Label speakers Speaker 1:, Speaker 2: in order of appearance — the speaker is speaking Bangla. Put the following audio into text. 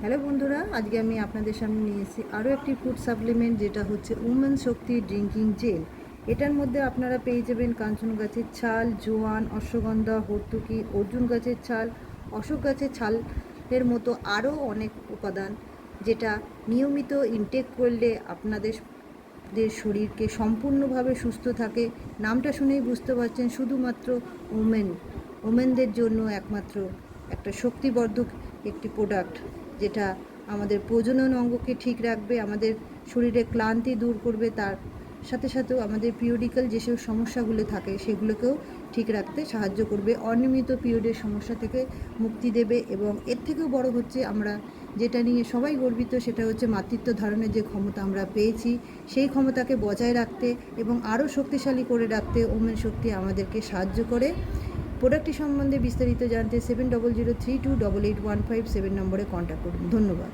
Speaker 1: হ্যালো বন্ধুরা, আজকে আমি আপনাদের সামনে নিয়ে এসেছি আরও একটি ফুড সাপ্লিমেন্ট, যেটা হচ্ছে উমেন শক্তি ড্রিঙ্কিং জেল। এটার মধ্যে আপনারা পেয়ে যাবেন কাঞ্চন গাছের ছাল, জোয়ান, অশ্বগন্ধা, হর্তুকি, অর্জুন গাছের ছাল, অশোক গাছের ছালের মতো আরও অনেক উপাদান, যেটা নিয়মিত ইনটেক করলে আপনাদের শরীরকে সম্পূর্ণভাবে সুস্থ থাকে। নামটা শুনেই বুঝতে পারছেন, শুধুমাত্র ওমেনদের জন্য একমাত্র একটা শক্তিবর্ধক একটি প্রোডাক্ট, যেটা আমাদের প্রজনন অঙ্গকে ঠিক রাখবে, আমাদের শরীরে ক্লান্তি দূর করবে, তার সাথে সাথেও আমাদের পিরিয়ডিক্যাল যেসব সমস্যাগুলো থাকে সেগুলোকেও ঠিক রাখতে সাহায্য করবে, অনিয়মিত পিরিয়ডের সমস্যা থেকে মুক্তি দেবে। এবং এর থেকেও বড় হচ্ছে, আমরা যেটা নিয়ে সবাই গর্বিত, সেটা হচ্ছে মাতৃত্ব ধারণের যে ক্ষমতা আমরা পেয়েছি, সেই ক্ষমতাকে বজায় রাখতে এবং আরও শক্তিশালী করে রাখতে ওমেন শক্তি আমাদেরকে সাহায্য করে। প্রোডাক্টটি সম্বন্ধে বিস্তারিত জানতে 7003288157 নম্বরে কন্ট্যাক্ট করুন। ধন্যবাদ।